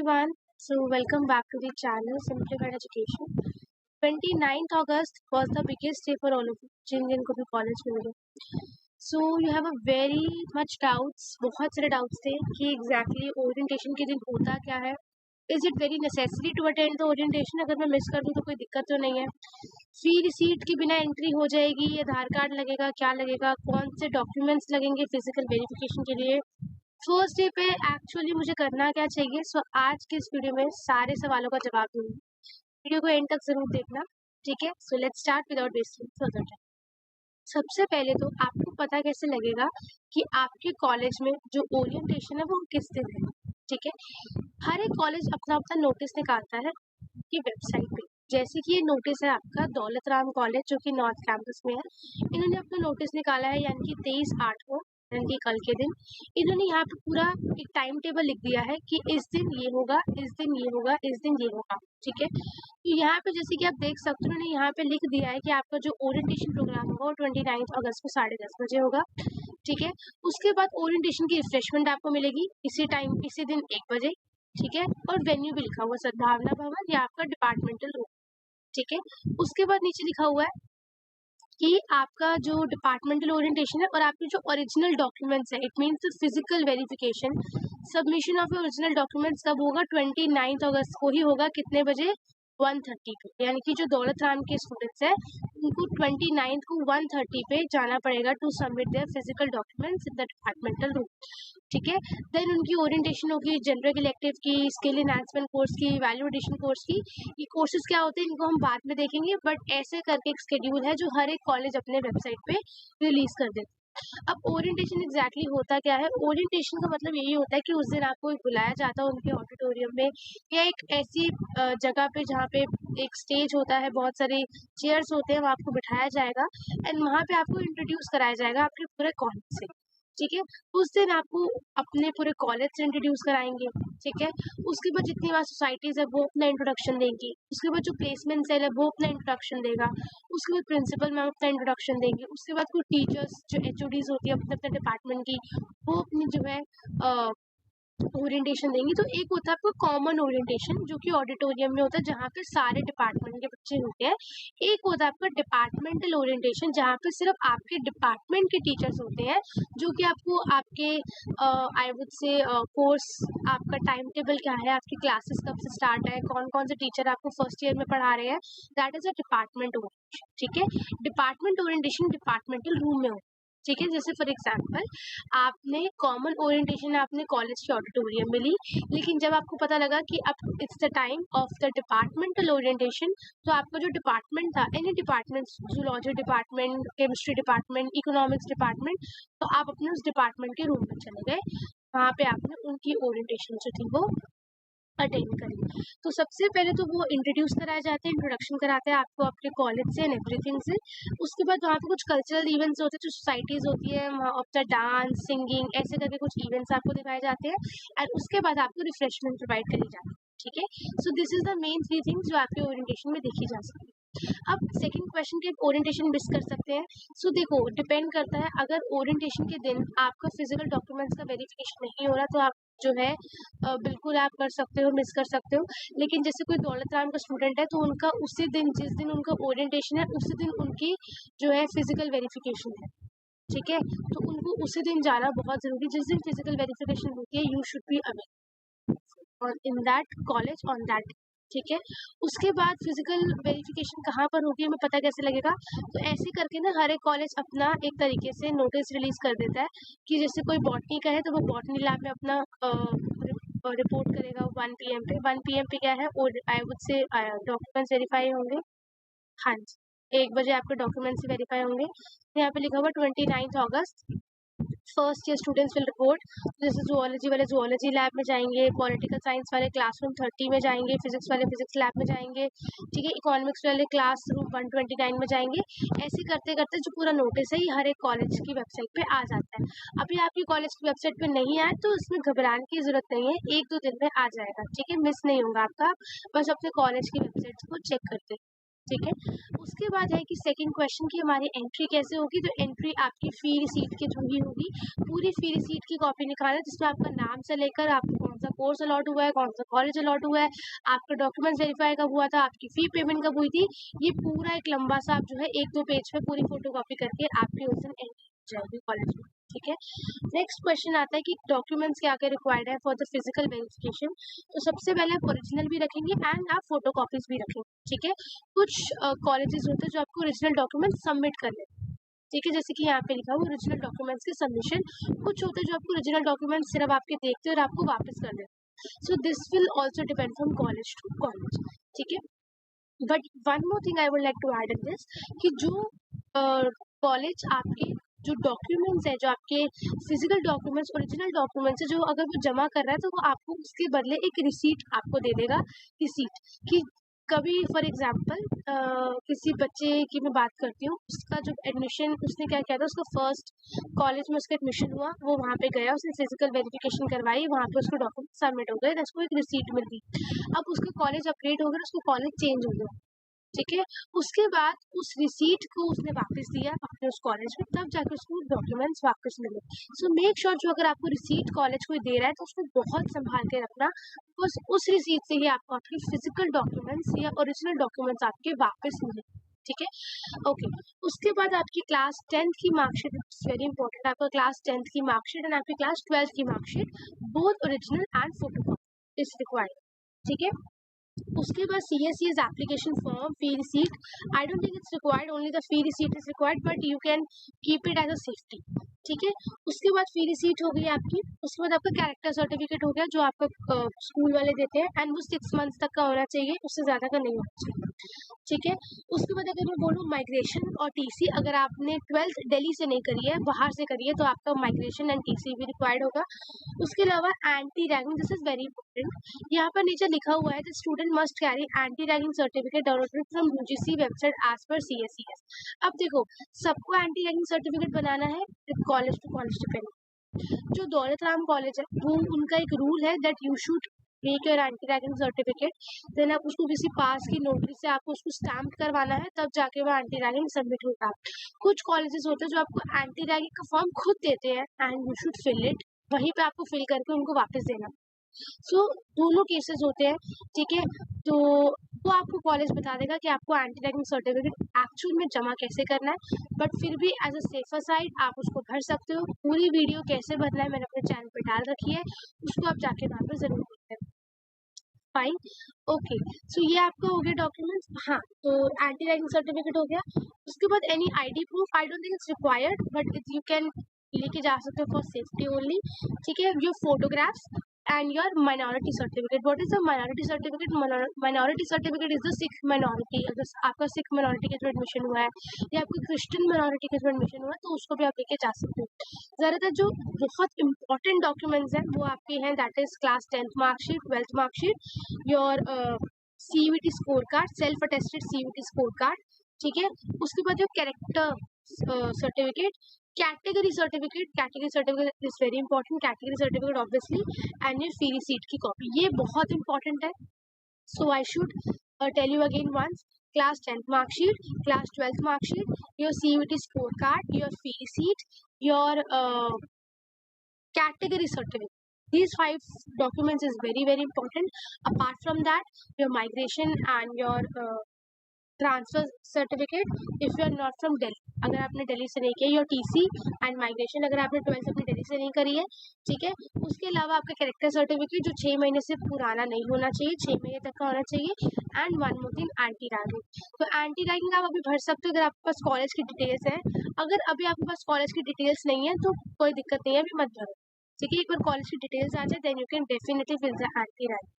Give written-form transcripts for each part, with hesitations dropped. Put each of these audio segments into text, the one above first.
everyone. So welcome back to the channel Simplified Education. 29th August was the biggest day for all of you जिन को भी college में मिले. So you have a very much doubts, बहुत सारे doubts थे कि exactly orientation के दिन होता क्या है. Is it very necessary to attend the orientation? अगर मैं मिस कर दूँ तो कोई दिक्कत तो नहीं है. फी रिसीट के बिना एंट्री हो जाएगी, आधार कार्ड लगेगा, क्या लगेगा, कौन से डॉक्यूमेंट्स लगेंगे फिजिकल वेरिफिकेशन के लिए. फर्स्ट डे पे एक्चुअली मुझे करना क्या चाहिए. सो आज के इस वीडियो में सारे सवालों का जवाब दूंगी. वीडियो को एंड तक जरूर देखना, ठीक है. So let's start without wasting further time. सबसे पहले तो आपको पता कैसे लगेगा कि आपके कॉलेज में जो ओरिएंटेशन है वो किस दिन है, ठीक है. हर एक कॉलेज अपना अपना नोटिस निकालता है कि वेबसाइट पे. जैसे कि ये नोटिस है आपका दौलत राम कॉलेज जो कि नॉर्थ कैंपस में है. इन्होंने अपना नोटिस निकाला है यानी कि 23/8 को, यानी कि कल के दिन. इन्होंने यहाँ पे पूरा एक टाइम टेबल लिख दिया है कि इस दिन ये होगा, इस दिन ये होगा, इस दिन ये होगा, ठीक है. तो यहाँ पे जैसे कि आप देख सकते हो, उन्होंने यहाँ पे लिख दिया है कि आपका जो ओरिएंटेशन प्रोग्राम होगा वो 29 अगस्त को 10:30 बजे होगा, ठीक है. उसके बाद ओरिएंटेशन की रिफ्रेशमेंट आपको मिलेगी इसी टाइम, इसी दिन 1 बजे, ठीक है. और वेन्यू भी लिखा हुआ सद्भावना भवन या आपका डिपार्टमेंटल रूम, ठीक है. उसके बाद नीचे लिखा हुआ है कि आपका जो डिपार्टमेंटल ओरिएंटेशन है और आपके जो ओरिजिनल डॉक्यूमेंट्स है, it means physical verification, submission of original documents कब होगा, 29 अगस्त को ही होगा. कितने बजे? 1:30 पे. यानी कि जो दौलत राम के स्टूडेंट्स हैं उनको 29 को 1:30 पे जाना पड़ेगा to submit their physical documents in the departmental room, ठीक है. देन उनकी ओरिएंटेशन होगी जनरल इलेक्टिव की, स्किल एनहांसमेंट कोर्स की, वैल्यू एडिशन कोर्स की. ये कोर्सेज क्या होते हैं इनको हम बाद में देखेंगे, बट ऐसे करके एक शेड्यूल है जो हर एक कॉलेज अपने वेबसाइट पे रिलीज कर देते हैं. अब ओरिएंटेशन एग्जैक्टली होता क्या है? ओरिएंटेशन का मतलब यही होता है कि उस दिन आपको बुलाया जाता है उनके ऑडिटोरियम में या एक ऐसी जगह पे जहाँ पे एक स्टेज होता है, बहुत सारे चेयर्स होते हैं, वहाँ आपको बिठाया जाएगा एंड वहाँ पे आपको इंट्रोड्यूस कराया जाएगा आपके पूरे कॉलेज से, ठीक है. उस दिन आपको अपने पूरे कॉलेज से इंट्रोड्यूस कराएंगे, ठीक है. उसके बाद जितनी वहाँ सोसाइटीज़ है वो अपना इंट्रोडक्शन देंगी. उसके बाद जो प्लेसमेंट सेल है वो अपना इंट्रोडक्शन देगा. उसके बाद प्रिंसिपल मैम अपना इंट्रोडक्शन देंगे. उसके बाद कुछ टीचर्स जो HODs होती है अपने अपने डिपार्टमेंट की, वो अपनी जो है ओरिएंटेशन देंगी. तो एक होता है आपको कॉमन ओरिएंटेशन जो कि ऑडिटोरियम में होता है जहाँ पे सारे डिपार्टमेंट के बच्चे होते हैं. एक होता है आपका डिपार्टमेंटल ओरिएंटेशन जहाँ पे सिर्फ आपके डिपार्टमेंट के टीचर्स होते हैं, जो कि आपको आपके आई वुड से कोर्स, आपका टाइम टेबल क्या है, आपकी क्लासेस कब से स्टार्ट है, कौन कौन से टीचर आपको फर्स्ट ईयर में पढ़ा रहे हैं, that is a department orientation, ठीक है. डिपार्टमेंट ओरिएंटेशन डिपार्टमेंटल रूम में होता है, ठीक है. जैसे फॉर एग्जांपल आपने कॉमन ओरिएंटेशन आपने कॉलेज के ऑडिटोरियम में ली, लेकिन जब आपको पता लगा कि अब it's the time of the departmental orientation, तो आपका जो डिपार्टमेंट था, any department, zoology department, chemistry department, economics department, तो आप अपने उस डिपार्टमेंट के रूम में चले गए. वहाँ पे आपने उनकी ओरिएंटेशन जो थी वो अटेंड करें. तो सबसे पहले तो वो इंट्रोड्यूस कराए जाते हैं, इंट्रोडक्शन कराते हैं आपको आपके कॉलेज से एंड एवरीथिंग से. उसके बाद वहाँ पे कुछ कल्चरल इवेंट्स होते हैं, जो सोसाइटीज़ होती है वहाँ ऑफ द डांस, सिंगिंग, ऐसे करके कुछ इवेंट्स आपको दिखाए जाते हैं एंड उसके बाद आपको रिफ्रेशमेंट प्रोवाइड करी जाती है, ठीक है. So this is the main 3 things जो आपके ओरिएंटेशन में देखी जा सकती है. अब सेकंड क्वेश्चन के ओरिएंटेशन मिस कर सकते हैं. सो देखो डिपेंड करता है, अगर ओरिएंटेशन के दिन आपका फिजिकल डॉक्यूमेंट्स का वेरिफिकेशन नहीं हो रहा तो आप जो है बिल्कुल आप कर सकते हो, मिस कर सकते हो. लेकिन जैसे कोई दौलत राम का स्टूडेंट है तो उनका उसी दिन, जिस दिन उनका ओरिएंटेशन है उसी दिन उनकी जो है फिजिकल वेरिफिकेशन है, ठीक है. तो उनको उसी दिन जाना बहुत ज़रूरी. जिस दिन फिजिकल वेरिफिकेशन होती है यू शुड बी अवेलेबल और in that college on that, ठीक है. उसके बाद फिजिकल वेरिफिकेशन कहाँ पर होगी हमें पता कैसे लगेगा? तो ऐसे करके ना हर एक कॉलेज अपना एक तरीके से नोटिस रिलीज कर देता है कि जैसे कोई बॉटनी का है तो वो बॉटनी लैब में अपना रिपोर्ट करेगा 1 PM पे. 1 PM पे क्या है, और I would say documents verify होंगे. हाँ जी, 1 बजे आपके डॉक्यूमेंट्स वेरीफाई होंगे. तो यहाँ पे लिखा हुआ 29 अगस्त first year students will report. जैसे जूलॉजी वाले जूलॉजी लैब में जाएंगे, पॉलिटिकल साइंस वाले क्लासरूम 30 में जाएंगे, फिजिक्स वाले फिजिक्स लैब में जाएंगे, ठीक है. इकोनॉमिक्स वाले क्लासरूम 129 में जाएंगे. ऐसे करते करते जो पूरा नोटिस है ये हर एक कॉलेज की वेबसाइट पे आ जाता है. अभी आपकी कॉलेज की वेबसाइट पे नहीं आए तो इसमें घबराने की जरूरत नहीं है, 1-2 दिन में आ जाएगा, ठीक है. मिस नहीं होगा आपका, बस अपने कॉलेज की वेबसाइट को चेक करते, ठीक है. उसके बाद है कि सेकंड क्वेश्चन की हमारी एंट्री कैसे होगी. तो एंट्री आपकी फी रिसीट के थ्रू ही होगी. पूरी फी रिसीट की कॉपी निकालें जिसमें आपका नाम से लेकर आपको कौन कौन सा कोर्स अलॉट हुआ है, कौन सा कॉलेज अलॉट हुआ है, आपका डॉक्यूमेंट्स वेरीफाई कब हुआ था, आपकी फी पेमेंट कब हुई थी। ये पूरा एक लंबा सा आप जो है 1-2 पेज पे पूरी फोटोकॉपी करके आपकी उस दिन एंट्री हो जाएगी कॉलेज में। ठीक है, नेक्स्ट क्वेश्चन आता है कि डॉक्यूमेंट्स क्या क्या रिक्वायर्ड है फॉर द फिजिकल वेरिफिकेशन। तो सबसे पहले आप ओरिजिनल भी रखेंगे एंड आप फोटोकॉपीज भी रखेंगे। ठीक है, कुछ कॉलेजेस होते हैं जो आपको ओरिजिनल डॉक्यूमेंट सबमिट कर देते हैं। ठीक है, जैसे कि यहाँ पे लिखा हुआ ओरिजिनल डॉक्यूमेंट्स के सबमिशन। कुछ होते हैं जो आपको ओरिजिनल डॉक्यूमेंट्स सिर्फ आपके देखते हैं और आपको वापस कर देते हैं। So this will also depend from college to college. ठीक है, but one more thing I would like to add in this कि जो कॉलेज आपके जो डॉक्यूमेंट्स है, जो आपके फिजिकल डॉक्यूमेंट्स ओरिजिनल डॉक्यूमेंट्स है, जो अगर वो जमा कर रहा है तो वो आपको उसके बदले एक रिसीट आपको दे देगा। रिसीट कि कभी फॉर एग्जांपल किसी बच्चे की मैं बात करती हूँ, उसका जो एडमिशन उसने क्या किया था, उसका फर्स्ट कॉलेज में उसका एडमिशन हुआ, वो वहाँ पे गया, उसने फिजिकल वेरिफिकेशन करवाई, वहाँ पे उसको डॉक्यूमेंट सबमिट हो गए, उसको एक रिसीट मिल गई। अब उसका कॉलेज अपग्रेड हो गया, उसको कॉलेज चेंज हो गया। ठीक है, उसके बाद उस रिसीट को उसने वापस दिया अपने उस कॉलेज में, तब जाकर उसको डॉक्यूमेंट्स वापस मिले। सो मेक श्योर जो अगर आपको रिसीट कॉलेज कोई दे रहा है तो उसको बहुत संभाल के रखना, बिकॉज उस रिसीट से ही आपको आपके फिजिकल डॉक्यूमेंट्स या ओरिजिनल डॉक्यूमेंट्स आपके वापस मिले। ठीक है, ओके। उसके बाद आपकी क्लास 10th की मार्कशीट, इट्स वेरी इंपॉर्टेंट, आपका क्लास 10th की मार्कशीट एंड आपकी क्लास 12th की marksheet, both original and photocopy is required. ठीक है, उसके बाद CSC's application form, fee receipt. I don't think it's required, only the fee receipt is required, but you can keep it as a safety. ठीक है, उसके बाद फी receipt हो गई आपकी। उसके बाद आपका कैरेक्टर सर्टिफिकेट हो गया जो आपका स्कूल वाले देते हैं, एंड वो 6 मंथ्स तक का होना चाहिए, उससे ज़्यादा का नहीं होना चाहिए। ठीक है, उसके बाद अगर मैं बोलूँ माइग्रेशन और TC, अगर आपने 12th दिल्ली से नहीं करी है, बाहर से करी है, तो आपका माइग्रेशन एंड TC भी रिक्वायर्ड होगा। उसके अलावा anti ragging, this is very important. यहाँ पर नीचे लिखा हुआ है the student must carry anti ragging certificate downloaded from UGC website as per CSCS। अब देखो, सबको एंटी रैगिंग सर्टिफिकेट बनाना है, कॉलेज टू कॉलेज डिपेंड। जो दौलत राम कॉलेज है, वो उनका एक रूल है that you should make your anti ragging certificate, then आप उसको किसी पास की नोटरी से आपको उसको स्टैम्प करवाना है, तब जाके वो एंटी रैगिंग सबमिट होगा। कुछ कॉलेजेस होते हैं जो आपको एंटी रैगिंग का फॉर्म खुद देते हैं and you should fill it, वहीं पे आपको फिल करके उनको वापस देना। सो दोनों केसेस होते हैं। ठीक है, तो वो आपको कॉलेज बता देगा कि आपको एंटी रैगिंग सर्टिफिकेट एक्चुअल में जमा कैसे करना है, बट फिर भी एज अ सेफर साइड आप उसको भर सकते हो। पूरी वीडियो कैसे भरना है मैंने अपने चैनल पे डाल रखी है, उसको आप जाके वहाँ पे जरूर देखते हैं। Fine, okay. सो ये आपका हो गया डॉक्यूमेंट्स। हाँ, तो एंटी रैगिंग सर्टिफिकेट हो गया। उसके बाद any ID proof, I don't think it's required, but it you can लेके जा सकते हो फॉर सेफ्टी ओनली। ठीक है, your photographs and your minority certificate. What is the minority certificate? Minority certificate is the Sikh minority. अगर आपका Sikh minority के through admission हुआ है या आपको क्रिश्चियन माइनॉरिटी के थ्रू एडमिशन हुआ है, तो उसको भी आप लेके जा सकते हो। ज़्यादातर जो बहुत इंपॉर्टेंट डॉक्यूमेंट्स हैं वो आपके हैं, that is class 10th marksheet, 12th marksheet, your CUET score card, self attested CUET score card. ठीक है, उसके बाद your character certificate, category certificate is very important, category certificate obviously, and your fee receipt की copy, ये बहुत important है। So I should tell you again once: class 10th mark sheet, class 12th mark sheet, your CUET score card, your fee receipt, your category certificate. These 5 documents is very very important. Apart from that, your migration and your transfer certificate if you are not from Delhi, अगर आपने दिल्ली से नहीं किया, your TC and migration अगर आपने 12th अपनी दिल्ली से नहीं करी है। ठीक है, उसके अलावा आपका कैरेक्टर सर्टिफिकेट जो 6 महीने से पुराना नहीं होना चाहिए, 6 महीने तक का होना चाहिए, and one more thing, anti ragging. तो एंटी रैगिंग आप अभी भर सकते हो अगर आपके पास कॉलेज की डिटेल्स है। अगर अभी आपके पास कॉलेज की डिटेल्स नहीं है तो कोई दिक्कत नहीं है, अभी मत भरो। ठीक है, एक बार कॉलेज की डिटेल्स आ जाए then you can definitely fill the anti ragging.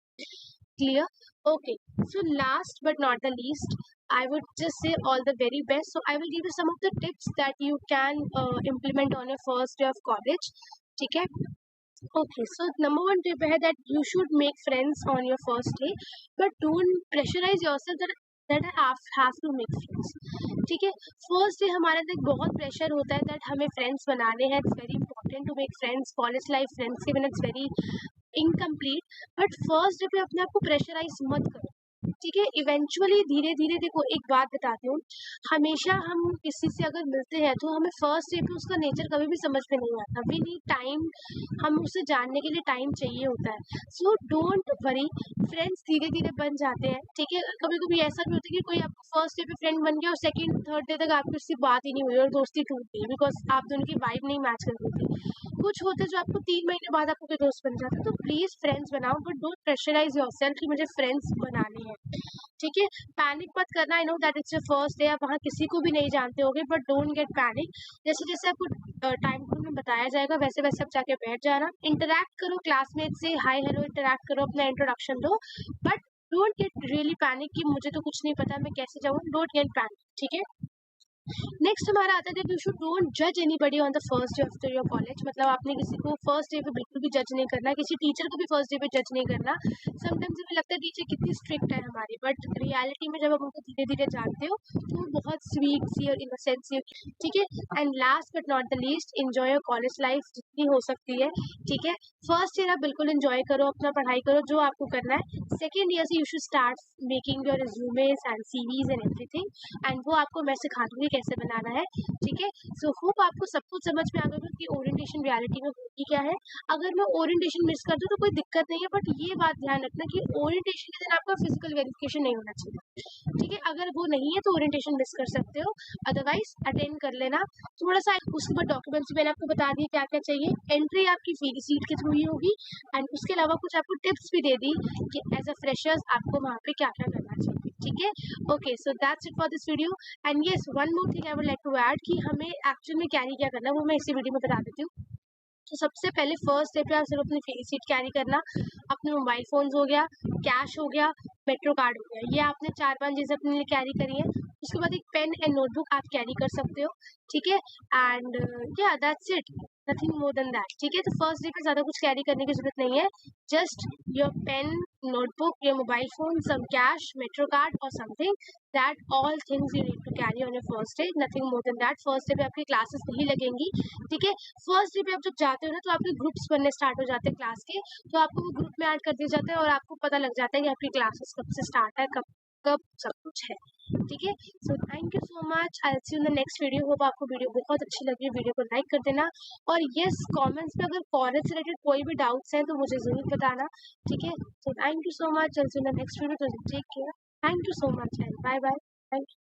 Clear? Okay, so last but not the least, I would just say all the very best. So I will give you some of the tips that you can implement on your first day of college. ठीक है, okay, so number one tip है that you should make friends on your first day, but don't pressurize yourself that I have to make friends. ठीक है, first day हमारे अंदर बहुत pressure होता है दैट हमें फ्रेंड्स बनाने हैं, it's very important to make friends. College life friends के बिना it's very incomplete, but first day पे अपने आप को प्रेशराइज मत करो। ठीक है। इवेंचुअली धीरे धीरे देखो, एक बात बताती हूँ, हमेशा हम किसी से अगर मिलते हैं तो हमें फर्स्ट डे पे उसका नेचर कभी भी समझ में नहीं आता। वी नीड टाइम, हम उसे जानने के लिए टाइम चाहिए होता है। सो डोंट वरी, फ्रेंड्स धीरे धीरे बन जाते हैं। ठीक है, कभी कभी ऐसा भी होता है कि कोई आपको फर्स्ट डे पे फ्रेंड बन गया और सेकंड थर्ड डे तक आपकी उससे बात ही नहीं हुई और दोस्ती टूट गई बिकॉज आप दोनों की वाइब नहीं मैच कर रही थी। कुछ होते हैं जो आपको 3 महीने बाद आपको कोई दोस्त बन जाता है। तो प्लीज फ्रेंड्स बनाओ, बट डोंट प्रेशराइज योरसेल्फ कि मुझे फ्रेंड्स बनाने हैं। ठीक है, पैनिक मत करना। I know that it's your first day, आप वहाँ किसी को भी नहीं जानते होगे, बट डोंट गेट पैनिक। जैसे जैसे आपको टाइम टेबल में बताया जाएगा वैसे वैसे आप जाके बैठ जाना, इंटरैक्ट करो क्लासमेट से, हाय हेलो इंटरैक्ट करो, अपना इंट्रोडक्शन दो, but don't get really panic कि मुझे तो कुछ नहीं पता मैं कैसे जाऊँ। Don't get panic. ठीक है, नेक्स्ट हमारा आता है, यू शुड डोंट जज anybody on the first day after your college. मतलब आपने किसी को फर्स्ट डे पे बिल्कुल भी जज नहीं करना, किसी टीचर को भी फर्स्ट डे पे जज नहीं करना। समटाइम्स हमें लगता है टीचर कितनी स्ट्रिक्ट है हमारी, बट रियलिटी में जब आप उनको धीरे धीरे जानते हो तो वो बहुत स्वीट सी और इनोसेंट सी। ठीक है, and last but not the least, enjoy your college life जितनी हो सकती है। ठीक है, फर्स्ट ईयर आप बिल्कुल एंजॉय करो, अपना पढ़ाई करो जो आपको करना है। सेकेंड ईयर से you should start making your resumes and CVs and everything, and वो आपको मैं सिखा दूंगी कैसे बनाना है। ठीक है, सो होप आपको सब कुछ समझ में आ गया कि ओरिएंटेशन रियलिटी में होती क्या है। अगर मैं ओरिएंटेशन मिस कर दूं तो कोई दिक्कत नहीं है, बट ये बात ध्यान रखना कि ओरिएंटेशन के दिन आपका फिजिकल वेरिफिकेशन नहीं होना चाहिए। ठीक है, अगर वो नहीं है तो ओरिएंटेशन मिस कर सकते हो, अदरवाइज अटेंड कर लेना थोड़ा सा। उसके बाद डॉक्यूमेंट्स मैंने आपको बता दिए क्या क्या चाहिए। एंट्री आपकी सीट के थ्रू ही होगी, एंड उसके अलावा कुछ आपको टिप्स भी दे दी कि एज अ फ्रेशर्स आपको वहाँ पे क्या क्या करना चाहिए। ठीक है, okay, so that's it for this video. And yes, one more thing I would like to add कि हमें एक्चुअल में कैरी क्या करना है वो मैं इसी वीडियो में बता देती हूँ। तो सबसे पहले फर्स्ट डे पे आप सिर्फ अपनी फेस शीट कैरी करना, अपने मोबाइल फोन्स हो गया, कैश हो गया, मेट्रो कार्ड हो गया, ये आपने 4-5 चीज़ें अपने लिए कैरी करी है। उसके बाद एक पेन एंड नोटबुक आप कैरी कर सकते हो। ठीक है, एंड या that's it, nothing more than that. ठीक है, तो फर्स्ट डे पे ज़्यादा कुछ कैरी करने की जरूरत नहीं है, just your pen, notebook, your mobile phone, some cash, metro card और something, that all things you need to carry on your first day, nothing more than that. First day पे आपकी क्लासेस नहीं लगेंगी। ठीक है, फर्स्ट डे पे आप जब जाते हो ना तो आपके ग्रुप्स बनने स्टार्ट हो जाते हैं क्लास के, तो आपको वो ग्रुप में ऐड कर दिया जाता है और आपको पता लग जाता है कि आपकी क्लासेस कब से स्टार्ट है, कब कब सब कुछ है। ठीक है, so thank you so much, I will see you in the next video. Hope आपको वीडियो बहुत अच्छी लगी, वीडियो को लाइक कर देना, और यस, कमेंट्स में अगर कॉलेज से रिलेटेड कोई भी डाउट्स हैं तो मुझे ज़रूर बताना। ठीक है, so thank you so much, I will see you in the next video, take care, thank you so much and bye bye, thank you.